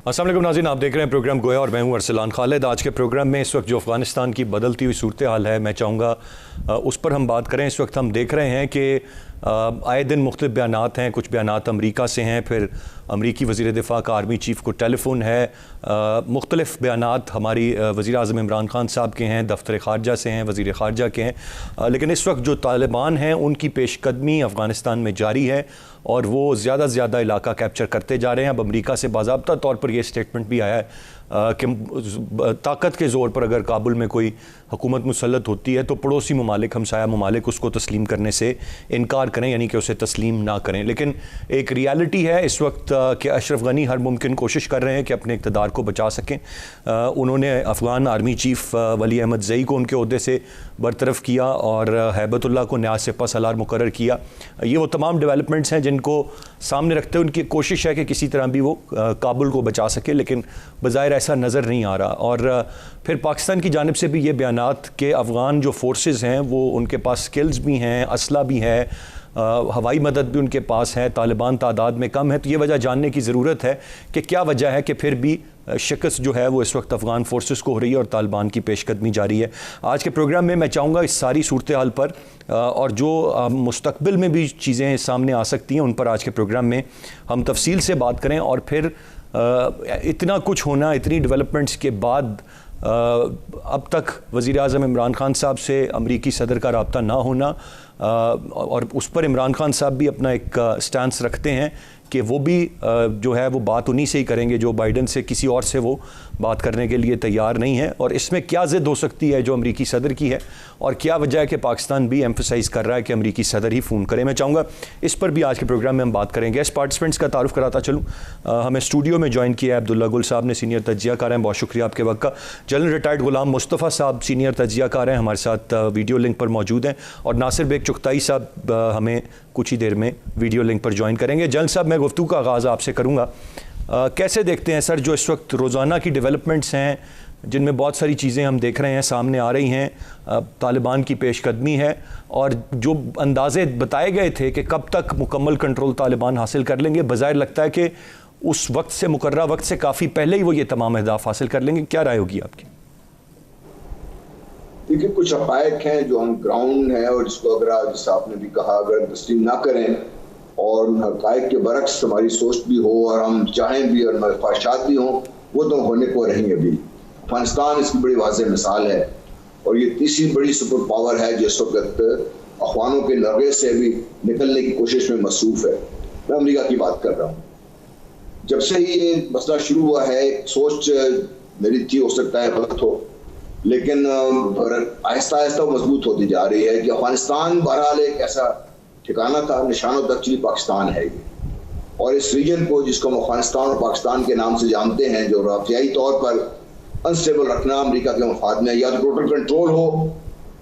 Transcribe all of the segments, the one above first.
अस्सलाम वालेकुम नाज़रीन, आप देख रहे हैं प्रोग्राम गोया और मैं हूं अरसलान खालिद। आज के प्रोग्राम में इस वक्त जो अफ़गानिस्तान की बदलती हुई सूरत हाल है, मैं चाहूँगा उस पर हम बात करें। इस वक्त हम देख रहे हैं कि आए दिन मुख्तलिफ बयानात हैं। कुछ बयानात अमरीका से हैं, फिर अमरीकी वज़ीर दिफ़ा का आर्मी चीफ़ को टेलीफोन है, मुख्तलिफ बयानात हमारी वज़ीर आज़म इमरान खान साहब के हैं, दफ्तर ख़ारजा से हैं, वज़ीर ख़ारजा के हैं। लेकिन इस वक्त जो तालिबान हैं उनकी पेशकदमी अफ़गानिस्तान में जारी है और वो ज़्यादा से ज़्यादा इलाका कैप्चर करते जा रहे हैं। अब अमरीका से बाज़ाब्ता तौर पर यह स्टेटमेंट भी आया है कि ताकत के ज़ोर पर अगर काबुल में कोई हुकूमत मुसल्लत होती है तो पड़ोसी ममालिक, हमसाया ममालिक उसको तस्लीम करने से इनकार करें, यानी कि उसे तस्लीम ना करें। लेकिन एक रियलिटी है इस वक्त कि अशरफ गनी हर मुमकिन कोशिश कर रहे हैं कि अपने इक़्तिदार को बचा सकें। उन्होंने अफ़गान आर्मी चीफ़ वली अहमद ज़ई को उनके ओहदे से बरतरफ़ किया और हैबतुल्लाह को न्याज़ सिपह सलार मुकर्रर किया। ये वो तमाम डेवलपमेंट्स हैं जिनको सामने रखते हुए उनकी कोशिश है कि किसी तरह भी वो काबुल को बचा सके, लेकिन बज़ाहिर ऐसा नज़र नहीं आ रहा। और फिर पाकिस्तान की जानिब से भी ये बयानात कि अफ़गान जो फोर्सेस हैं वो उनके पास स्किल्स भी हैं, असला भी है, हवाई मदद भी उनके पास है, तालिबान तादाद में कम है। तो ये वजह जानने की ज़रूरत है कि क्या वजह है कि फिर भी शिकस्त जो है वो इस वक्त अफ़गान फोर्सेस को हो रही है और तालिबान की पेशकदमी जारी है। आज के प्रोग्राम में मैं चाहूँगा इस सारी सूरत हाल पर और जो मुस्तकबिल में भी चीज़ें सामने आ सकती हैं उन पर आज के प्रोग्राम में हम तफसील से बात करें। और फिर इतना कुछ होना, इतनी डेवलपमेंट्स के बाद अब तक वज़ीर आज़म इमरान खान साहब से अमरीकी सदर का रब्ता ना होना, और उस पर इमरान खान साहब भी अपना एक स्टैंस रखते हैं कि वो भी जो है वो बात उन्हीं से ही करेंगे, जो बाइडन से किसी और से वो बात करने के लिए तैयार नहीं है। और इसमें क्या ज़िद हो सकती है जो अमरीकी सदर की है, और क्या वजह है कि पाकिस्तान भी एम्फसाइज़ कर रहा है कि अमरीकी सदर ही फ़ोन करें। मैं चाहूँगा इस पर भी आज के प्रोग्राम में हम बात करेंगे। गेस्ट पार्टिसिपेंट्स का तारुफ कराता चलूँ। हमें स्टूडियो में ज्वाइन किया है अब्दुल्ला गुल साहब ने, सीनियर तज्ज़ियाकार हैं, बहुत शुक्रिया आपके वक्त का। जनरल रिटायर्ड गुलाम मुस्तफ़ा साहब सीनियर तज्ज़ियाकार हैं, हमारे साथ वीडियो लिंक पर मौजूद हैं। और नासिर बेग चुगताई साहब हमें कुछ ही देर में वीडियो लिंक पर ज्वाइन करेंगे। जनरल साहब, मैं गुफ्तगू का आगाज़ आपसे करूँगा। कैसे देखते हैं सर जो इस वक्त रोज़ाना की डेवलपमेंट्स हैं जिनमें बहुत सारी चीज़ें हम देख रहे हैं सामने आ रही हैं, तालिबान की पेशकदमी है और जो अंदाज़े बताए गए थे कि कब तक मुकम्मल कंट्रोल तालिबान हासिल कर लेंगे, बज़ाहिर लगता है कि उस वक्त से, मुकर्ररा वक्त से काफ़ी पहले ही वो ये तमाम अहदाफ हासिल कर लेंगे। क्या राय होगी आपकी? देखिए, कुछ हक़ाइक़ हैं जो ऑन ग्राउंड है और जिसको अगर जैसे आपने भी कहा अगर तस्लीम ना करें और उन हक़ाइक़ के बरक्स हमारी सोच भी हो और हम चाहें भी और हमारे ख्वाहिशात भी हों, वो तो होने को रही अभी। अफगानिस्तान इसकी बड़ी वाज़ेह मिसाल है और ये तीसरी बड़ी सुपर पावर है जो इस वक्त अफगानों के लगे से भी निकलने की कोशिश में मसरूफ़ है। मैं अमरीका की बात कर रहा हूँ। जब से ही ये मसला शुरू हुआ है, सोच मेरी थी, हो सकता है गलत हो, लेकिन आहिस्ता आहिस्ता मजबूत होती जा रही है कि अफगानिस्तान बहरहाल एक ऐसा ठिकाना था, निशानों तक चली पाकिस्तान है ये। और इस रीजन को जिसको हम अफगानिस्तान और पाकिस्तान के नाम से जानते हैं, जो राफियाई तौर पर अनस्टेबल रखना अमेरिका के मफाद में, या तो टोटल कंट्रोल हो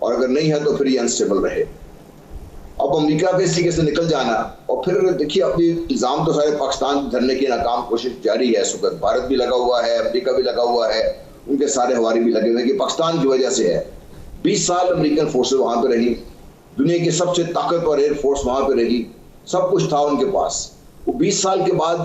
और अगर नहीं है तो फिर ये अनस्टेबल रहे। अब अमेरिका के इस तरीके से निकल जाना और फिर देखिए अपनी इल्ज़ाम तो सारे पाकिस्तान धरने की नाकाम कोशिश जारी है। इस वक्त भारत भी लगा हुआ है, अमेरिका भी लगा हुआ है, उनके सारे हवारी भी लगे हुए हैं कि पाकिस्तान की वजह से है। 20 साल अमेरिकन फोर्सेस वहाँ पर रही, दुनिया की सबसे ताकतवर एयरफोर्स वहाँ पर रही, सब कुछ था उनके पास। वो 20 साल के बाद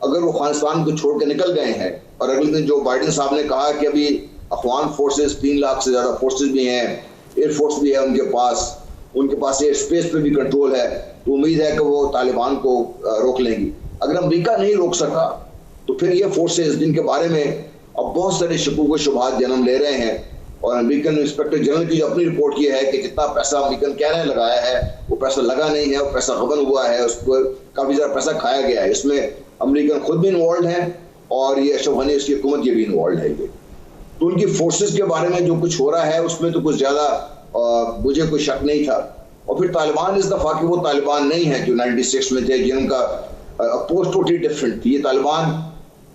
अगर वो अफगानिस्तान को छोड़ के निकल गए हैं और अगले दिन जो बाइडन साहब ने कहा कि अभी अफगान फोर्सेस 3 लाख से ज़्यादा फोर्सेस भी हैं, एयरफोर्स भी है उनके पास एयर स्पेस पे भी कंट्रोल है, तो उम्मीद है कि वो तालिबान को रोक लेंगी। अगर अमेरिका नहीं रोक सका तो फिर ये फोर्सेस जिनके बारे में अब बहुत सारे शकूक व शुबहात जन्म ले रहे हैं, और अमेरिकन इंस्पेक्टर जनरल की जो अपनी रिपोर्ट की है कि जितना पैसा अमेरिकन कह रहे हैं लगाया है वो पैसा लगा नहीं है, वो पैसा गबन हुआ है, उस पर काफ़ी ज़्यादा पैसा खाया गया है। इसमें अमेरिकन खुद भी इन्वॉल्व हैं और ये अशरफ गनी उसकी हुकूमत ये भी इन्वॉल्व है। ये तो उनकी फोर्सेस के बारे में जो कुछ हो रहा है उसमें तो कुछ ज़्यादा मुझे कोई शक नहीं था। और फिर तालिबान इस दफ़ा की वो तालिबान नहीं है जो 96 में थे, जिनका अप्रोच टोटली डिफरेंट थी। ये तालिबान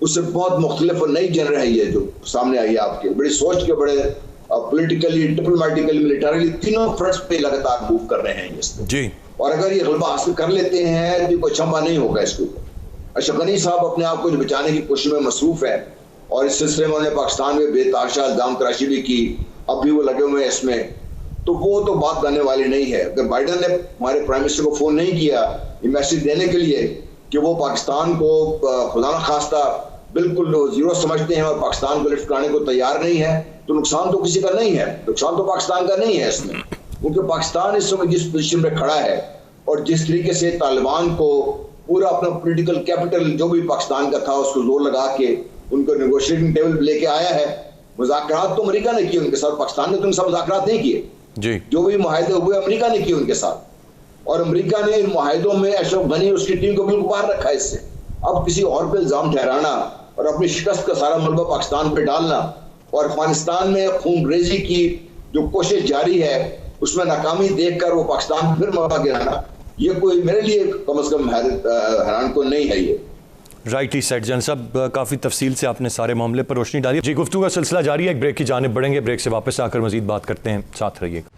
उससे बहुत मुख्तलिफ और नई जनर है ये जो सामने आई है आपके, बड़ी सोच के, बड़े पॉलिटिकली, डिप्लोमेटिकली, मिलिटरीली, तीनों फ्रंट्स पे लगातार मूव कर रहे हैं ये जी। और अगर ये गलबा हासिल कर लेते हैं तो कोई क्षमा नहीं होगा इसके ऊपर। अशरफ गनी साहब अपने आप को बचाने की कोशिश में मसरूफ़ है और इस सिलसिले में उन्होंने पाकिस्तान में बेताशा इल्ज़ाम तराशी भी की, अब भी वो लगे हुए हैं इसमें, तो वो तो बात करने वाली नहीं है। अगर बाइडन ने हमारे प्राइम मिनिस्टर को फ़ोन नहीं किया ये मैसेज देने के लिए कि वो पाकिस्तान को खुदा न खास्ता बिल्कुल जीरो समझते हैं और पाकिस्तान को लिफ्ट कराने को तैयार नहीं है, तो नुकसान तो किसी का नहीं है, नुकसान तो पाकिस्तान का नहीं है इसमें, क्योंकि पाकिस्तान इस समय जिस पोजीशन में खड़ा है और जिस तरीके से तालिबान को पूरा अपना पॉलिटिकल कैपिटल जो भी पाकिस्तान का था उसको जोर लगा के उनको नेगोशिएटिंग टेबल पे लेके आया है। मुज़ाकरात तो अमेरिका ने किए उनके साथ, पाकिस्तान ने तो उनके साथ मुज़ाकरात नहीं किए जी। जो भी मुआहदे हुए अमेरिका ने किए उनके साथ, और अमेरिका ने इन मुआहदों में अशरफ गनी उसकी टीम को बिल्कुल बाहर रखा है इससे। अब किसी और पे इल्जाम ठहराना और अपनी शिकस्त का सारा मलबा पाकिस्तान पे डालना और अफगानिस्तान में खूनरेजी की जो कोशिश जारी है उसमें नाकामी देखकर वो पाकिस्तान फिर मौका गिराना, ये कोई मेरे लिए कम से कम हैरान को नहीं है। ये राइट ही सेट जन साहब, काफ़ी तफसील से आपने सारे मामले पर रोशनी डाली जी। गुफ्तगू का सिलसिला जारी है, एक ब्रेक की जानिब बढ़ेंगे, ब्रेक से वापस आकर मजीद बात करते हैं, साथ रहिएगा।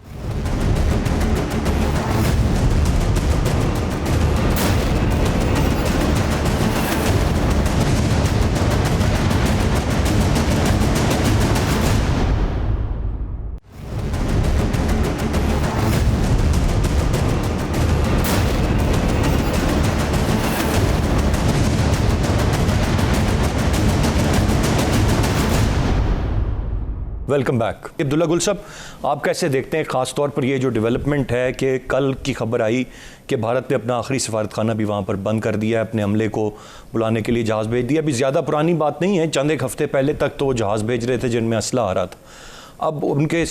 Welcome back. अब्दुल्ला गुल साहब, आप कैसे देखते हैं ख़ास तौर पर ये जो डेवलपमेंट है कि कल की खबर आई कि भारत ने अपना आखिरी सफारतखाना भी वहाँ पर बंद कर दिया है, अपने अमले को बुलाने के लिए जहाज़ भेज दिया। अभी ज़्यादा पुरानी बात नहीं है, चंद एक हफ़्ते पहले तक तो वो जहाज़ भेज रहे थे जिनमें असला आ रहा था, अब उनके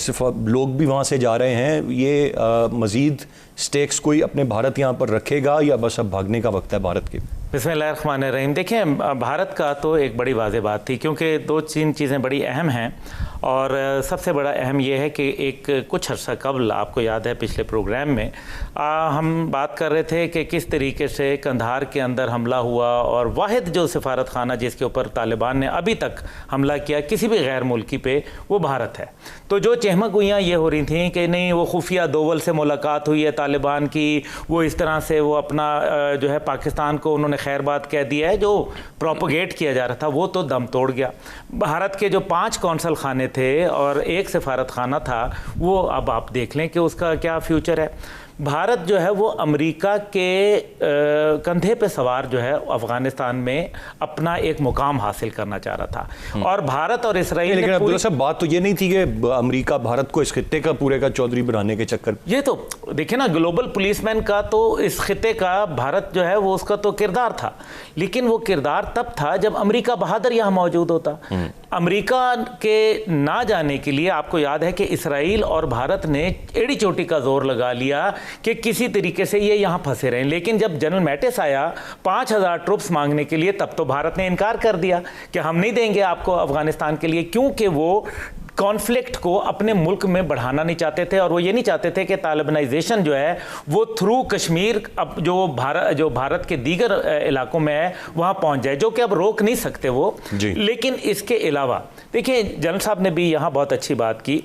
लोग भी वहाँ से जा रहे हैं। ये मज़ीद स्टेक्स कोई अपने भारत यहाँ पर रखेगा या बस अब भागने का वक्त है भारत के? बिस्मिल्लाहिर्रहमानिर्रहीम। देखें, भारत का तो एक बड़ी वाज़ेह बात थी, क्योंकि दो तीन चीज़ें बड़ी अहम हैं, और सबसे बड़ा अहम यह है कि एक कुछ अर्सा कबल, आपको याद है पिछले प्रोग्राम में हम बात कर रहे थे कि किस तरीके से कंधार के अंदर हमला हुआ, और वाहिद जो सफारत खाना जिसके ऊपर तालिबान ने अभी तक हमला किया किसी भी गैर मुल्की पे, वो भारत है। तो जो चहमगोइयाँ ये हो रही थी कि नहीं वो खुफिया दोवल से मुलाकात हुई है तालिबान की, वो इस तरह से वो अपना जो है पाकिस्तान को उन्होंने खैरबाद कह दिया है, जो प्रोपोगेट किया जा रहा था वो तो दम तोड़ गया। भारत के जो 5 कौंसल खाने थे और 1 सफारत खाना था, वो अब आप देख लें कि उसका क्या फ्यूचर है। भारत जो है वो अमेरिका के कंधे पे सवार जो है अफगानिस्तान में अपना एक मुकाम हासिल करना चाह रहा था, और भारत और इसराइल। लेकिन अब्दुल्ला साहब, बात तो ये नहीं थी कि अमेरिका भारत को इस खित्ते का पूरे का चौधरी बनाने के चक्कर। ये तो देखिए ना, ग्लोबल पुलिसमैन का तो इस खित्ते का भारत जो है वो उसका तो किरदार था, लेकिन वो किरदार तब था जब अमेरिका बहादुर यहाँ मौजूद होता। अमेरिका के ना जाने के लिए आपको याद है कि इसराइल और भारत ने एड़ी चोटी का जोर लगा लिया कि किसी तरीके से ये यहाँ फंसे रहें, लेकिन जब जनरल मैटिस आया 5000 ट्रुप्स मांगने के लिए, तब तो भारत ने इनकार कर दिया कि हम नहीं देंगे आपको अफगानिस्तान के लिए, क्योंकि वो कॉन्फ्लिक्ट को अपने मुल्क में बढ़ाना नहीं चाहते थे, और वो ये नहीं चाहते थे कि तालिबानाइजेशन जो है वो थ्रू कश्मीर अब जो भारत के दीगर इलाकों में है वहाँ पहुँच जाए, जो कि अब रोक नहीं सकते वो। लेकिन इसके अलावा देखिए, जनरल साहब ने भी यहाँ बहुत अच्छी बात की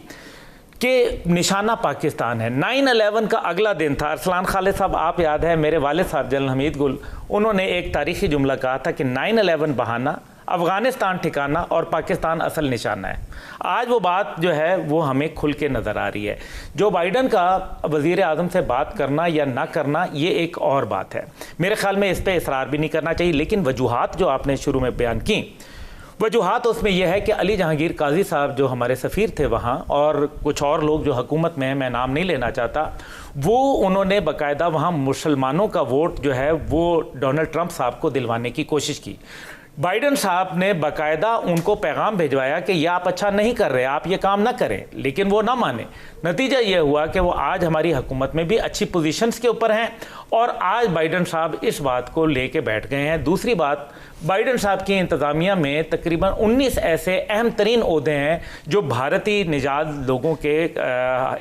कि निशाना पाकिस्तान है। 9/11 का अगला दिन था। अरसलान खालिद साहब, आप याद है मेरे वालिद साहब जनरल हमीद गुल, उन्होंने एक तारीखी जुमला कहा था कि 9/11 बहाना, अफगानिस्तान ठिकाना और पाकिस्तान असल निशाना है। आज वो बात जो है वो हमें खुल के नज़र आ रही है। जो बाइडन का वज़ीर आज़म से बात करना या ना करना ये एक और बात है, मेरे ख्याल में इस पर इसरार भी नहीं करना चाहिए, लेकिन वजूहात जो आपने शुरू में बयान की, वजूहात उसमें यह है कि अली जहांगीर काजी साहब जो हमारे सफ़ीर थे वहाँ, और कुछ और लोग जो हुकूमत में हैं, मैं नाम नहीं लेना चाहता, वो उन्होंने बाकायदा वहाँ मुसलमानों का वोट जो है वो डोनाल्ड ट्रंप साहब को दिलवाने की कोशिश की। बाइडन साहब ने बाकायदा उनको पैगाम भिजवाया कि यह आप अच्छा नहीं कर रहे, आप ये काम ना करें, लेकिन वो ना माने। नतीजा ये हुआ कि वो आज हमारी हुकूमत में भी अच्छी पोजीशंस के ऊपर हैं, और आज बाइडन साहब इस बात को लेके बैठ गए हैं। दूसरी बात, बाइडन साहब की इंतज़ामिया में तकरीबन 19 ऐसे अहम तरीन ओहदे हैं जो भारतीय निजात लोगों के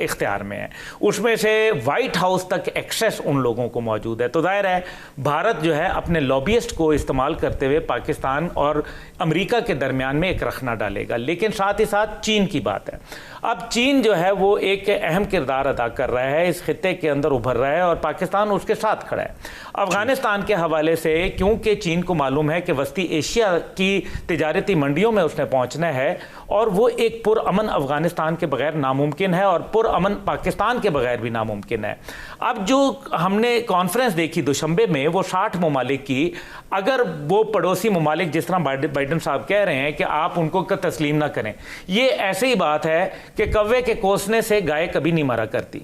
इख्तियार में हैं, उसमें से वाइट हाउस तक एक्सेस उन लोगों को मौजूद है। तो जाहिर है भारत जो है अपने लॉबियस्ट को इस्तेमाल करते हुए पाकिस्तान और अमेरिका के दरमियान में एक रखना डालेगा। लेकिन साथ ही साथ चीन की बात है। अब चीन जो है वो एक अहम किरदार अदा कर रहा है, इस खित्ते के अंदर उभर रहा है, और पाकिस्तान उसके साथ खड़ा है। अफगानिस्तान के हवाले से क्योंकि चीन को मालूम है कि वस्ती एशिया की तिजारती मंडियों में उसने पहुंचना है और वो एक पुरअमन अफगानिस्तान के बगैर नामुमकिन है और पुरअमन पाकिस्तान के बगैर भी नामुमकिन है। अब जो हमने कॉन्फ्रेंस देखी दुशंबे में, वो 60 ममालिक की, अगर वो पड़ोसी ममालिक जिस तरह बाइडन साहब कह रहे हैं कि आप उनको तस्लीम ना करें, ये ऐसे ही बात है कि कौवे के कोसने से गाय कभी नहीं मरा करती।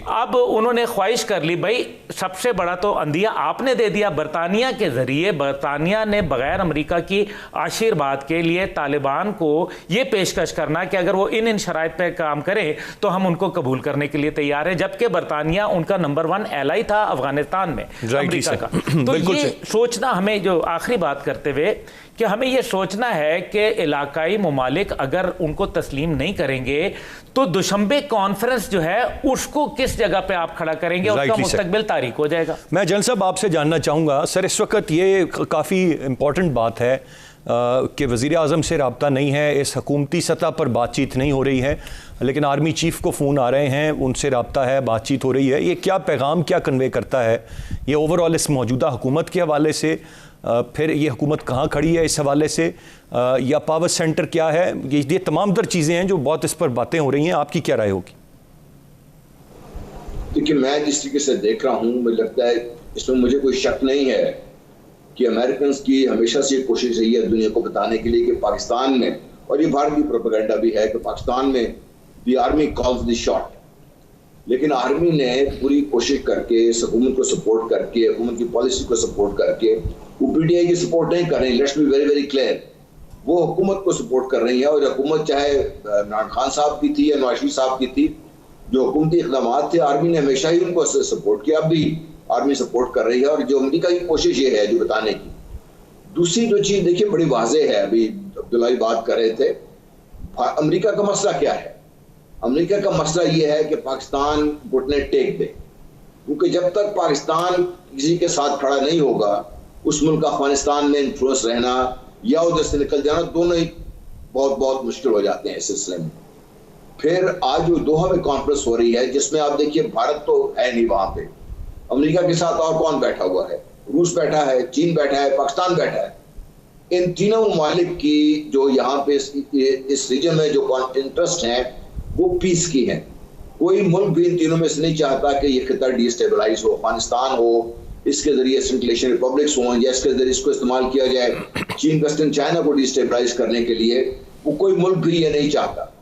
अब उन्होंने ख्वाहिश कर ली, भाई सबसे बड़ा तो अंदिया आपने दे दिया बरतानिया के जरिए। बरतानिया ने बगैर अमेरिका की आशीर्वाद के लिए तालिबान को ये पेशकश करना कि अगर वो इन शराइत पे काम करें तो हम उनको कबूल करने के लिए तैयार है, जबकि बरतानिया उनका नंबर 1 एलाई था अफगानिस्तान में अमेरिका का। तो ये सोचना हमें, जो आखिरी बात करते हुए, कि हमें यह सोचना है कि इलाकाई ममालिक अगर उनको तस्लीम नहीं करेंगे तो दुशंबे कॉन्फ्रेंस जो है उसको किस जगह पे आप खड़ा करेंगे, उसका मुस्तकबिल तारीख हो जाएगा। मैं जनरल साहब आपसे जानना चाहूँगा सर, इस वक्त ये काफ़ी इम्पॉर्टेंट बात है कि वज़ीर आज़म से रब्ता नहीं है, इस हकूमती सतह पर बातचीत नहीं हो रही है, लेकिन आर्मी चीफ़ को फ़ोन आ रहे हैं, उनसे रब्ता है, बातचीत हो रही है। ये क्या पैगाम क्या कन्वे करता है ये ओवरऑल इस मौजूदा हुकूमत के हवाले से, फिर ये हुकूमत कहाँ खड़ी है इस हवाले से, या पावर सेंटर क्या है, ये तमाम तर चीज़ें हैं जो बहुत इस पर बातें हो रही हैं, आपकी क्या राय होगी? देखिए, मैं जिस तरीके से देख रहा हूँ, मुझे लगता है इसमें मुझे कोई शक नहीं है कि अमेरिकन की हमेशा से कोशिश रही है दुनिया को बताने के लिए कि पाकिस्तान में, और ये भारत की प्रोपेगेंडा भी है कि पाकिस्तान में the army calls the shot, लेकिन आर्मी ने पूरी कोशिश करके हुकूमत को सपोर्ट करके, हुकूमत की पॉलिसी को सपोर्ट करके, वो पीटीआई की सपोर्ट नहीं कर रही। Let's be very very clear, वो हुकूमत को सपोर्ट कर रही है। और हुकूमत चाहे इमरान खान साहब की थी या नवाज शरीफ साहब की थी, जो हुकूमती इक़दामात थे आर्मी ने हमेशा ही उनको सपोर्ट किया, अब भी आर्मी सपोर्ट कर रही है। और जो अमेरिका की कोशिश ये है जो बताने की, दूसरी जो चीज़ देखिए बड़ी वाज़ेह है, अभी अब्दुल्ला बात कर रहे थे, अमेरिका का मसला क्या है? अमेरिका का मसला ये है कि पाकिस्तान घुटने टेक दे, क्योंकि जब तक पाकिस्तान किसी के साथ खड़ा नहीं होगा, उस मुल्क अफगानिस्तान में इन्फ्लुएंस रहना या उधर से निकल जाना, दोनों ही बहुत बहुत मुश्किल हो जाते हैं इस सिलसिले में। फिर आज जो दोहा में कॉन्फ्रेंस हो रही है, जिसमें आप देखिए भारत तो है नहीं वहां पे, अमेरिका के साथ और कौन बैठा हुआ है? रूस बैठा है, चीन बैठा है, पाकिस्तान बैठा है। इन तीनों ममालिक की जो यहाँ पे इस रीजन में जो इंटरेस्ट हैं वो पीस की है। कोई मुल्क भी इन तीनों में से नहीं चाहता कि ये खिता डिस्टेबलाइज हो, अफगानिस्तान हो, इसके जरिए सेंट्रल रिपब्लिक्स हों या इसके जरिए इसको इस्तेमाल किया जाए चीन, वेस्टर्न चाइना को डिस्टेबलाइज करने के लिए, वो कोई मुल्क भी ये नहीं चाहता।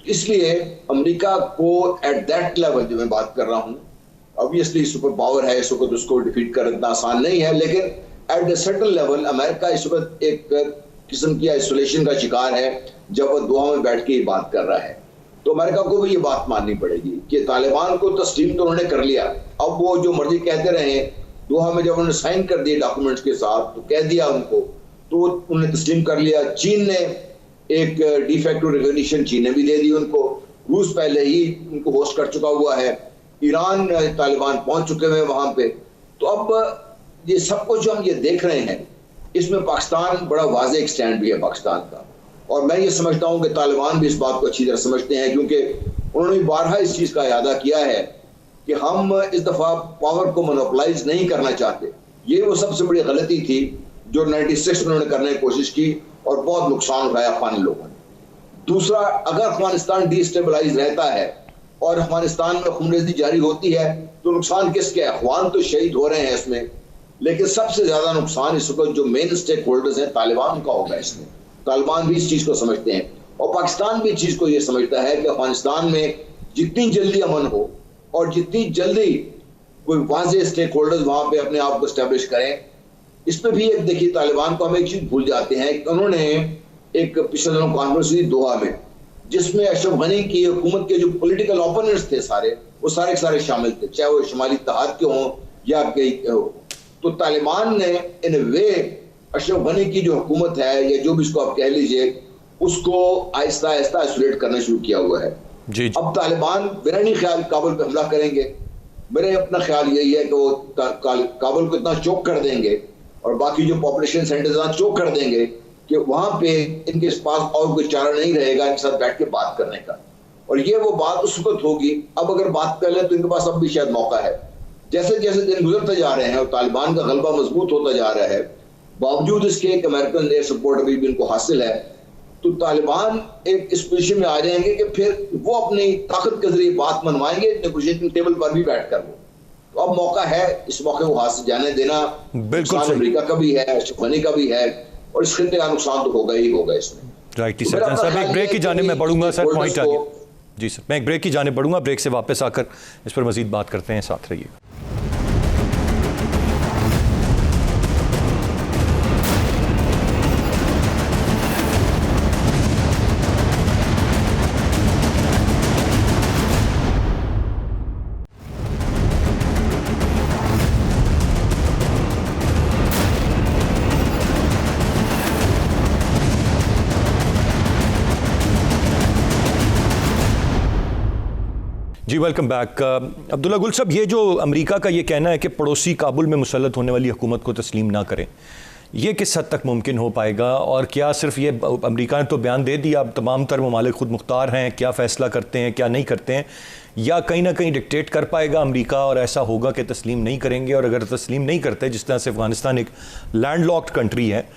इसलिए अमेरिका को एट दैट लेवल जो मैं बात कर रहा हूँ, ऑब्वियसली सुपर पावर है, इस वक्त उसको डिफीट करना इतना आसान नहीं है, लेकिन at the certain level America इस वक्त एक किस्म की आइसोलेशन का शिकार है जब वो दोहा में बैठ के ये बात कर रहा है। तो अमेरिका को भी ये बात माननी पड़ेगी कि तालिबान को तस्लीम तो उन्होंने कर लिया, अब वो जो मर्जी कहते रहे, दोहा में जब उन्होंने साइन कर दिए डॉक्यूमेंट्स के साथ, तो कह दिया उनको, तो उन्होंने तस्लीम कर लिया। चीन ने एक डिफेक्टो रिकॉग्निशन चीन ने भी दे दी उनको, रूस पहले ही उनको होस्ट कर चुका हुआ है, ईरान तालिबान पहुंच चुके हुए वहां पे। तो अब ये सब कुछ जो हम ये देख रहे हैं, इसमें पाकिस्तान बड़ा वाज़ेह एक स्टैंड भी है पाकिस्तान का, और मैं ये समझता हूं कि तालिबान भी इस बात को अच्छी तरह समझते हैं, क्योंकि उन्होंने बारहा इस चीज़ का इरादा किया है कि हम इस दफ़ा पावर को मोनोपोलाइज नहीं करना चाहते। ये वो सबसे बड़ी गलती थी जो 96 में उन्होंने करने की कोशिश की और बहुत नुकसान उठाया अफगानी लोगों ने। दूसरा, अगर अफगानिस्तान डिस्टेबलाइज रहता है और अफगानिस्तान में खूनरेज़ी जारी होती है तो नुकसान किसके? अफगान तो शहीद हो रहे हैं इसमें, लेकिन सबसे ज्यादा नुकसान इस वक्त जो मेन स्टेक होल्डर्स हैं तालिबान का होगा इसमें। तालिबान भी इस चीज को समझते हैं और पाकिस्तान भी इस चीज को ये समझता है कि अफगानिस्तान में जितनी जल्दी अमन हो और जितनी जल्दी कोई वाज़ेह स्टेक होल्डर्स वहां पे अपने आप को स्टैब्लिश करें, इस पर भी एक देखिए तालिबान को हम एक चीज भूल जाते हैं कि उन्होंने एक पिछले दिनों कॉन्फ्रेंस हुई दोहा में, जिसमें अशरफ गनी की हुकूमत के जो पॉलिटिकल ओपोनेंट्स थे सारे, वो सारे के सारे शामिल थे, चाहे वो शुमाली इत्तेहाद के हों या हो। तो तालिबान ने इन वे अशरफ गनी की जो हुकूमत है या जो भी इसको आप कह लीजिए, उसको आहिस्ता आहिस्ता आइसोलेट करना शुरू किया हुआ है। जी। अब तालिबान मेरा नहीं ख्याल काबुल पे हमला करेंगे, मेरा अपना ख्याल यही है कि वो काबुल को इतना चोक कर देंगे और बाकी जो पॉपुलेशन सेंटर्स इतना चोक कर देंगे कि वहां पे इनके पास और कोई चारा नहीं रहेगा इनके साथ बैठ के बात करने का। और ये वो बात उस वक्त होगी, अब अगर बात कर ले तो इनके पास अब भी शायद मौका है, जैसे जैसे दिन गुजरते जा रहे हैं और तालिबान का गलबा मजबूत होता जा रहा है, बावजूद इसके एक अमेरिकन एयर सपोर्ट अभी भी इनको हासिल है, तो तालिबान एक इस पोजिशन में आ जाएंगे कि फिर वो अपनी ताकत के जरिए बात मनवाएंगे नेगोशिएटिंग टेबल पर भी बैठकर। वो तो अब मौका है, इस मौके को हाथ से जाने देना बिल्कुल अमेरिका का भी है, अशरफ का भी है, और इस खित्ते का नुकसान तो होगा ही होगा इसमें। राइट सर, साहब एक ब्रेक की जानिब में बढ़ूंगा सर, पॉइंट आ गया जी सर, मैं एक ब्रेक की जानिब बढ़ूंगा, ब्रेक से वापस आकर इस पर मजीद बात करते हैं, साथ रहिए। जी वेलकम बैक। अब्दुल्ला गुल साहब, ये जो अमेरिका का ये कहना है कि पड़ोसी काबुल में मुसल्लत होने वाली हुकूमत को तस्लीम ना करें, ये किस हद तक मुमकिन हो पाएगा? और क्या सिर्फ ये अमेरिका ने तो बयान दे दिया, अब तमाम तर ममालिक खुद मुख्तार हैं क्या फ़ैसला करते हैं क्या नहीं करते हैं, या कहीं ना कहीं डिक्टेट कर पाएगा अमेरिका और ऐसा होगा कि तस्लीम नहीं करेंगे? और अगर तस्लीम नहीं करते, जिस तरह से अफगानिस्तान एक लैंडलॉक्ड कंट्री है,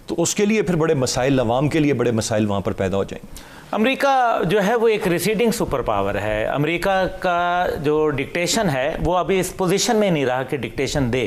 तो उसके लिए फिर बड़े मसाइल, अवाम के लिए बड़े मसाइल वहाँ पर पैदा हो जाएंगे। अमेरिका जो है वो एक रिसीडिंग सुपर पावर है। अमेरिका का जो डिक्टेशन है वो अभी इस पोजीशन में नहीं रहा कि डिक्टेशन दे।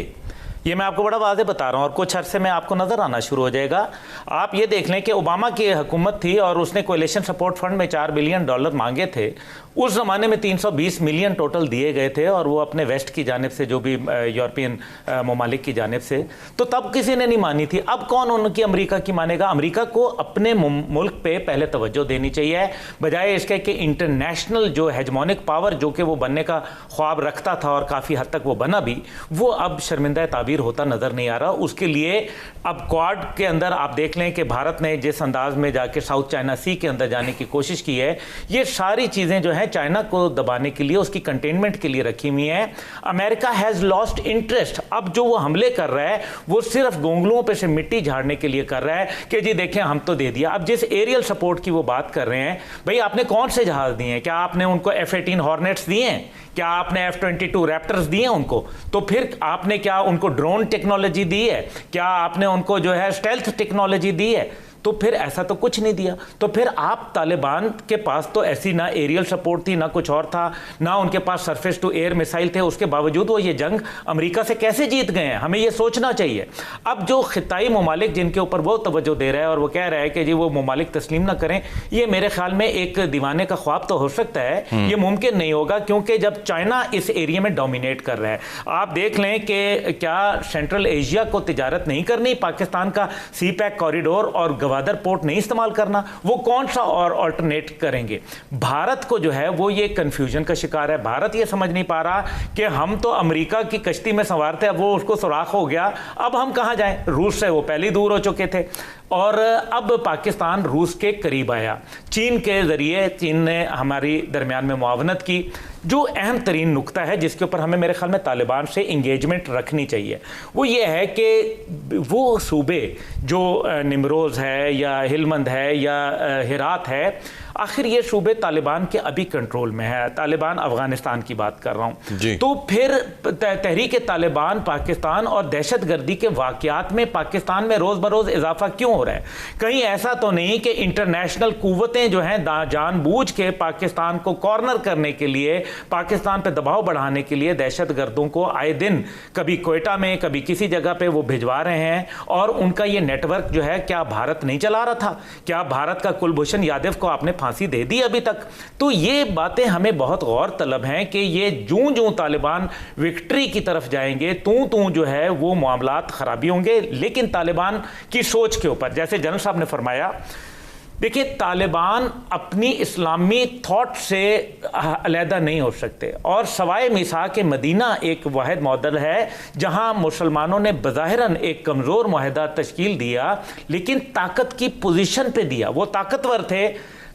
ये मैं आपको बड़ा वाज़े बता रहा हूँ और कुछ अरसे में आपको नज़र आना शुरू हो जाएगा। आप ये देख लें कि ओबामा की हुकूमत थी और उसने कोएलिशन सपोर्ट फंड में $4 बिलियन मांगे थे। उस ज़माने में 320 मिलियन टोटल दिए गए थे, और वो अपने वेस्ट की जानिब से, जो भी यूरोपियन ममालिक की जानिब से, तो तब किसी ने नहीं मानी थी। अब कौन उनकी अमेरिका की मानेगा? अमेरिका को अपने मुल्क पे पहले तवज्जो देनी चाहिए, बजाय इसके कि इंटरनेशनल जो हेजमोनिक पावर जो कि वो बनने का ख्वाब रखता था और काफ़ी हद तक वो बना भी, वो अब शर्मिंदा ताबीर होता नज़र नहीं आ रहा। उसके लिए अब क्वाड के अंदर आप देख लें कि भारत ने जिस अंदाज में जाके साउथ चाइना सी के अंदर जाने की कोशिश की है, ये सारी चीज़ें जो है चाइना को दबाने के लिए, उसकी कंटेनमेंट के लिए रखी हुई है। America has lost interest. अब जो वो हमले कर रहा है वो सिर्फ गोंगलुओं पे से मिट्टी झाड़ने के लिए कर रहा है कि जी देखें हम तो दे दिया। अब जिस एरियल सपोर्ट की वो बात कर रहे हैं, भाई आपने कौन से जहाज दिए हैं? क्या आपने उनको F-18 हॉर्नेट्स दिए हैं? क्या आपने F-22 रैप्टर्स दिए हैं उनको? तो फिर आपने क्या उनको ड्रोन टेक्नोलॉजी दी है? क्या आपने उनको जो है स्टेल्थ टेक्नोलॉजी दी है? तो फिर ऐसा तो कुछ नहीं दिया। तो फिर आप तालिबान के पास तो ऐसी ना एरियल सपोर्ट थी, ना कुछ और था, ना उनके पास सरफेस टू एयर मिसाइल थे। उसके बावजूद वो ये जंग अमेरिका से कैसे जीत गए हैं, हमें ये सोचना चाहिए। अब जो खिताई ममालिक जिनके ऊपर वो तवज्जो दे रहा है और वो कह रहा है कि जी वो ममालिक तस्लीम ना करें, ये मेरे ख्याल में एक दीवाने का ख्वाब तो हो सकता है, ये मुमकिन नहीं होगा, क्योंकि जब चाइना इस एरिया में डोमिनेट कर रहा है। आप देख लें कि क्या सेंट्रल एशिया को तिजारत नहीं करनी, पाकिस्तान का सी पैक कॉरिडोर और गवादर पोर्ट नहीं इस्तेमाल करना, वो कौन सा और अल्टरनेट करेंगे? भारत को जो है वो ये कंफ्यूजन का शिकार है। भारत ये समझ नहीं पा रहा कि हम तो अमेरिका की कश्ती में सवार थे, अब वो उसको सुराख हो गया, अब हम कहां जाएं? रूस से वो पहले ही दूर हो चुके थे और अब पाकिस्तान रूस के करीब आया। चीन के जरिए चीन ने हमारी दरमियान में मुआवनत की। जो अहम तरीन नुक्ता है जिसके ऊपर हमें मेरे ख्याल में तालिबान से इंगेजमेंट रखनी चाहिए, वो ये है कि वो सूबे जो निमरोज़ है या हिलमंद है या हिरात है, आखिर ये सूबे तालिबान के अभी कंट्रोल में है। तालिबान अफगानिस्तान की बात कर रहा हूँ। तो फिर तहरीक तालिबान पाकिस्तान और दहशतगर्दी के वाक़यात में पाकिस्तान में रोज़ बरोज़ इजाफा क्यों हो रहा है? कहीं ऐसा तो नहीं कि इंटरनेशनल कुव्वतें जो हैं जानबूझ के पाकिस्तान को कॉर्नर करने के लिए, पाकिस्तान पे दबाव बढ़ाने के लिए दहशतगर्दों को आए दिन कभी कोयटा में कभी किसी जगह पे वो भिजवा रहे हैं? और उनका ये नेटवर्क जो है क्या भारत नहीं चला रहा था? क्या भारत का कुलभूषण यादव को आपने फांसी दे दी अभी तक? तो ये बातें हमें बहुत गौर तलब हैं कि ये जूं जूं तालिबान विक्ट्री की तरफ जाएंगे तू जो है वो मामलात खराबी होंगे। लेकिन तालिबान की सोच के ऊपर, जैसे जनरल साहब ने फरमाया, देखिए तालिबान अपनी इस्लामी थॉट से अलहदा नहीं हो सकते, और सवाए मिसाक के मदीना एक वाहिद मॉडल है जहां मुसलमानों ने बज़ाहिरन एक कमज़ोर मुआहदा तश्कील दिया, लेकिन ताकत की पोजीशन पे दिया। वो ताकतवर थे,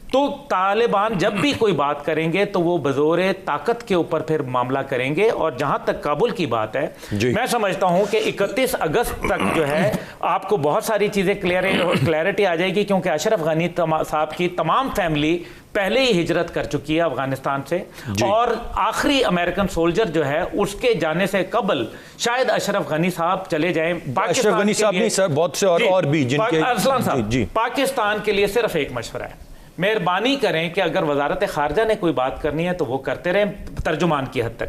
तो तालिबान जब भी कोई बात करेंगे तो वो बज़ोरे ताकत के ऊपर फिर मामला करेंगे। और जहां तक काबुल की बात है, मैं समझता हूं कि 31 अगस्त तक जो है आपको बहुत सारी चीज़ें क्लैरिटी आ जाएगी, क्योंकि अशरफ गनी साहब की तमाम फैमिली पहले ही हिजरत कर चुकी है अफगानिस्तान से, और आखिरी अमेरिकन सोल्जर जो है उसके जाने से कबल शायद अशरफ गनी साहब चले जाएं। अशरफ गनी साहब नहीं सर, बहुत से और भी जिनके अरसलान साहब, पाकिस्तान के लिए सिर्फ एक मशवरा है, मेहरबानी करें कि अगर वजारत खारजा ने कोई बात करनी है तो वो करते रहें तर्जुमान की हद तक।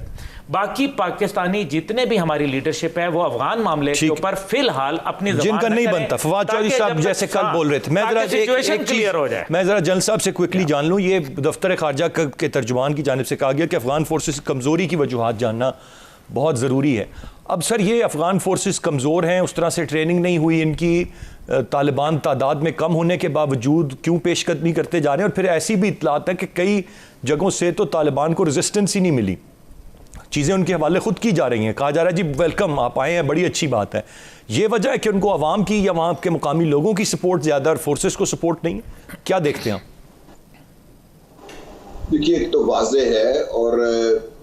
बाकी पाकिस्तानी जितने भी हमारी लीडरशिप है वो अफगान मामले के ऊपर फिलहाल अपनी जिनका नहीं बनता। फवाद चौधरी साहब जैसे कल बोल रहे थे, मैं जरा सिचुएशन क्लियर हो जाए, मैं जरा जनरल साहब से क्विकली जान लूं, ये दफ्तर खारजा के तर्जुमान की जानिब से कहा गया कि अफगान फोर्सेस कमजोरी की वजूहात जानना बहुत ज़रूरी है। अब सर ये अफगान फोर्सेस कमज़ोर हैं, उस तरह से ट्रेनिंग नहीं हुई इनकी, तालिबान तादाद में कम होने के बावजूद क्यों पेशकदमी करते जा रहे हैं? और फिर ऐसी भी इत्तलात है कि कई जगहों से तो तालिबान को रेजिस्टेंस ही नहीं मिली, चीज़ें उनके हवाले खुद की जा रही हैं, कहा जा रहा है जी वेलकम आप आए हैं, बड़ी अच्छी बात है। ये वजह है कि उनको आवाम की या वहाँ के मुकामी लोगों की सपोर्ट ज़्यादा और फोर्सेस को सपोर्ट नहीं, क्या देखते हैं आप? देखिए, एक तो वाज़े है और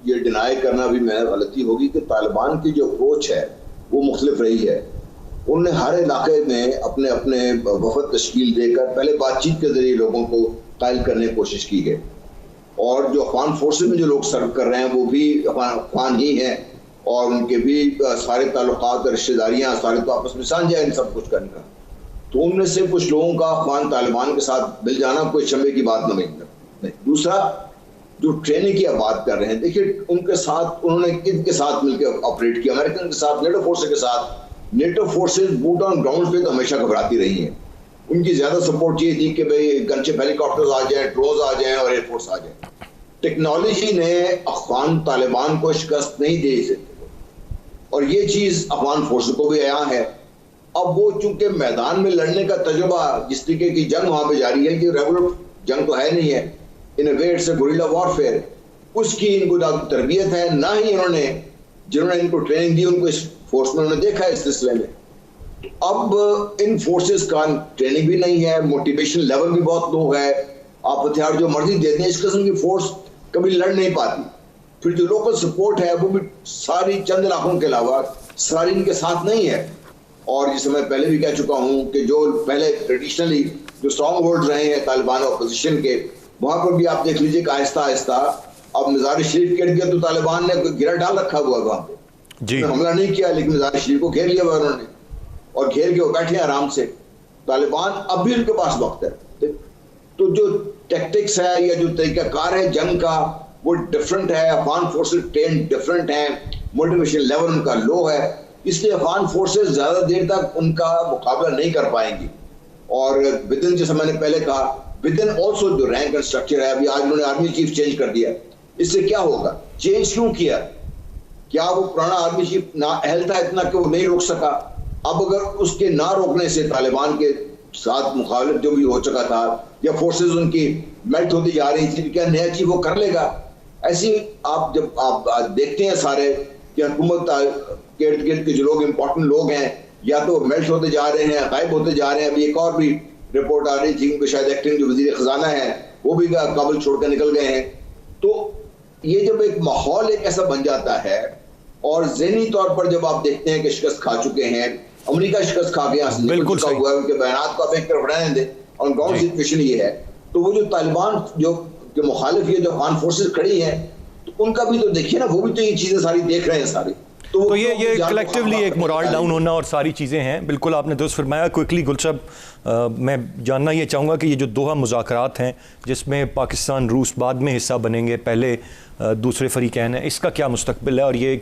ये डिनाई करना भी मैं गलती होगी कि तालिबान की जो अप्रोच है वो मुख्तलिफ रही है। उन्होंने हर इलाके में अपने अपने वफद तश्कील देकर पहले बातचीत के जरिए लोगों को कायल करने की कोशिश की है, और जो अफगान फोर्सेस में जो लोग सर्व कर रहे हैं वो भी अफगान ही हैं, और उनके भी सारे ताल्लुकात रिश्तेदारियाँ सारे तो आपस में साझा है इन सब कुछ करने का। तो उनमें से कुछ लोगों का अफगान तालिबान के साथ मिल जाना कोई शंबे की बात नहीं। दूसरा, जो ट्रेनिंग की आप बात कर रहे हैं, देखिए उनके साथ उन्होंने किनके साथ मिलकर ऑपरेट किया? अमेरिकन के साथ, नेटो फोर्सेस के साथ। NATO forces boot on ground पे तो हमेशा घबराती रही हैं। उनकी ज्यादा सपोर्ट ये थी कि भाई गनशिप हेलीकॉप्टर्स आ जाएं, ड्रोन्स आ जाएं और एयरफोर्स आ जाए। टेक्नोलॉजी ने अफगान तालिबान को शिकस्त नहीं दे सकती, और ये चीज अफगान फोर्सेस को भी आया है। अब वो चूंकि मैदान में लड़ने का तजुर्बा, जिस तरीके की जंग वहां पे जारी है कि रेगुलर जंग तो है नहीं है, in way it's a guerrilla warfare, उसकी इनको ना तरबियत है ना ही इन्होंने जिन्होंने इनको ट्रेनिंग दी उनको इस फोर्स में उन्होंने देखा है इस सिलसिले में। अब इन फोर्सेस का ट्रेनिंग भी नहीं है, मोटिवेशन लेवल भी बहुत लो है। आप हथियार जो मर्जी देते हैं, इस किस्म की फोर्स कभी लड़ नहीं पाती। फिर जो लोकल सपोर्ट है वो भी सारी चंद इलाकों के अलावा सारी इनके साथ नहीं है। और जिसे मैं पहले भी कह चुका हूँ कि जो पहले ट्रेडिशनली जो स्ट्रॉन्ग होल्ड रहे हैं तालिबान अपोजिशन के, वहां पर भी आप देख लीजिए कि आहिस्ता आहिस्ता अब मज़ार शरीफ के इर्द गिर्द तो तालिबान ने गिरा डाल रखा हुआ वहां पे जी। हमला नहीं किया लेकिन मज़ार शरीफ को घेर लिया हुआ उन्होंने, और घेर के वो बैठे आराम से। तालिबान अब भी उनके पास वक्त है। तो जो टैक्टिक्स है या जो तरीकाकार है जंग का वो डिफरेंट है। अफगान फोर्सेस ट्रेन डिफरेंट है, मोटिवेशन लेवल उनका लो है, इसलिए अफगान फोर्सेस ज्यादा देर तक उनका मुकाबला नहीं कर पाएंगी। और विदिन, जैसे मैंने पहले कहा, विदिन ऑल्सो जो रैंक एंड स्ट्रक्चर है, अभी आज उन्होंने आर्मी चीफ चेंज कर दिया, इससे क्या होगा? चेंज क्यों किया? क्या वो पुराना आर्मी चीफ ना अहल था इतना कि वो नहीं रोक सका? अब अगर उसके ना रोकने से तालिबान के साथ मुखालिफ जो भी हो चुका था या फोर्सेस उनकी मेल्ट होती जा रही थी, क्या नया चीफ वो कर लेगा? ऐसी आप जब आप देखते हैं सारे कि हुकूमत के इर्द गिर्द के जो लोग इंपॉर्टेंट लोग हैं या तो मेल्ट होते जा रहे हैं, गायब होते जा रहे हैं। अभी एक और भी रिपोर्ट आ रही थी उनको शायद एक्टिंग जो वजीर खजाना है वो भी काबुल छोड़कर निकल गए हैं। तो ये जब एक माहौल एक ऐसा बन जाता है, और ज़हनी तौर पर जब आप देखते हैं कि शिकस्त खा चुके हैं, अमेरिका शिकस्त खा के यहाँ से निकल चुका हुआ है, उनके बयानात को आप एक तरफ रहने दें, और ग्राउंड सिचुएशन ये है। तो वो जो तालिबान जो मुखालिफ ये जो अफगान फोर्सेस खड़ी हैं, तो उनका भी तो देखिए ना, वो भी तो ये चीज़ें सारी देख रहे हैं सारी। तो ये कलेक्टिवली एक मोरल डाउन होना और सारी चीज़ें हैं। बिल्कुल आपने दुरुस्त फरमाया। क्विकली गुलशन, मैं जानना ये चाहूँगा कि ये जो दोहा मुज़ाकरात हैं जिसमें पाकिस्तान रूस बाद में हिस्सा बनेंगे, पहले दूसरे फरीकैन है, इसका क्या मुस्तकबिल है? और ये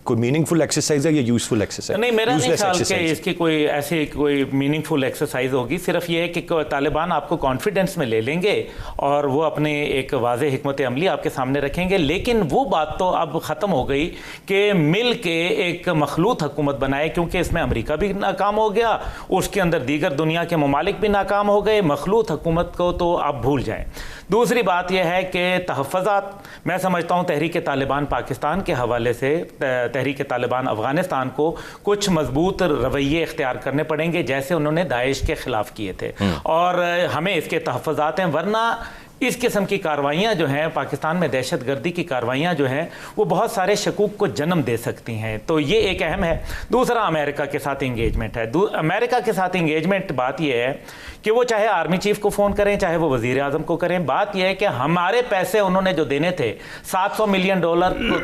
कोई मीनिंगफुल एक्सरसाइज है या यूजफुल एक्सरसाइज? नहीं, मेरा नहीं ख्याल कि इसकी कोई ऐसी कोई मीनिंगफुल एक्सरसाइज होगी। सिर्फ ये है कि तालिबान आपको कॉन्फिडेंस में ले लेंगे और वो अपने एक वाज़ेह हिकमत अमली आपके सामने रखेंगे। लेकिन वो बात तो अब ख़त्म हो गई कि मिल के एक मखलूत हुकूमत बनाए, क्योंकि इसमें अमेरिका भी नाकाम हो गया, उसके अंदर दीगर दुनिया के ममालिक भी नाकाम हो गए। मखलूत हुकूमत को तो आप भूल जाएँ। दूसरी बात यह है कि तहफ़्फ़ुज़ात, मैं समझता हूँ तहरीक तालिबान पाकिस्तान के हवाले से तहरीक तालिबान अफ़गानिस्तान को कुछ मजबूत रवैये इख्तियार करने पड़ेंगे, जैसे उन्होंने दाइश के ख़िलाफ़ किए थे, और हमें इसके तहफ़्फ़ुज़ात हैं। वरना इस किस्म की कार्रवाइयाँ जो हैं पाकिस्तान में, दहशतगर्दी की कार्रवाइयाँ जो हैं वो बहुत सारे शकूक को जन्म दे सकती हैं। तो ये एक अहम है। दूसरा अमेरिका के साथ इंगेजमेंट है। अमेरिका के साथ इंगेजमेंट बात यह है कि वो चाहे आर्मी चीफ को फ़ोन करें, चाहे वो वज़ीर आज़म को करें, बात यह है कि हमारे पैसे उन्होंने जो देने थे $700 मिलियन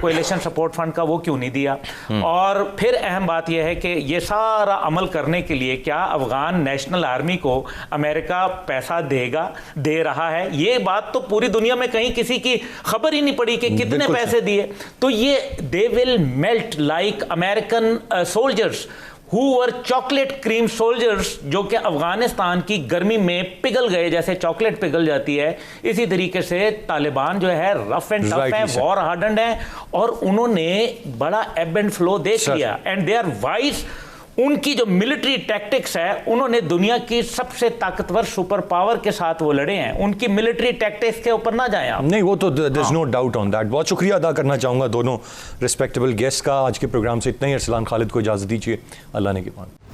कोएलिशन सपोर्ट फंड का, वो क्यों नहीं दिया। और फिर अहम बात यह है कि ये सारा अमल करने के लिए क्या अफगान नेशनल आर्मी को अमेरिका पैसा दे रहा है। ये बात तो पूरी दुनिया में कहीं किसी की खबर ही नहीं पड़ी कि कितने पैसे दिए। तो ये they will melt like American soldiers who were chocolate cream soldiers, जो कि अफगानिस्तान की गर्मी में पिघल गए जैसे चॉकलेट पिघल जाती है। इसी तरीके से तालिबान जो है रफ एंड टफ है, वॉर हार्डन्ड है, और उन्होंने बड़ा एब एंड फ्लो देख लिया। And they are wise. उनकी जो मिलिट्री टैक्टिक्स है, उन्होंने दुनिया की सबसे ताकतवर सुपर पावर के साथ वो लड़े हैं। उनकी मिलिट्री टैक्टिक्स के ऊपर ना जाएं आप। नहीं, वो तो there is no doubt on that. बहुत शुक्रिया अदा करना चाहूँगा दोनों रिस्पेक्टेबल गेस्ट का। आज के प्रोग्राम से इतना ही। अरसलान खालिद को इजाज़त दीजिए। अल्लाह ने के बाद।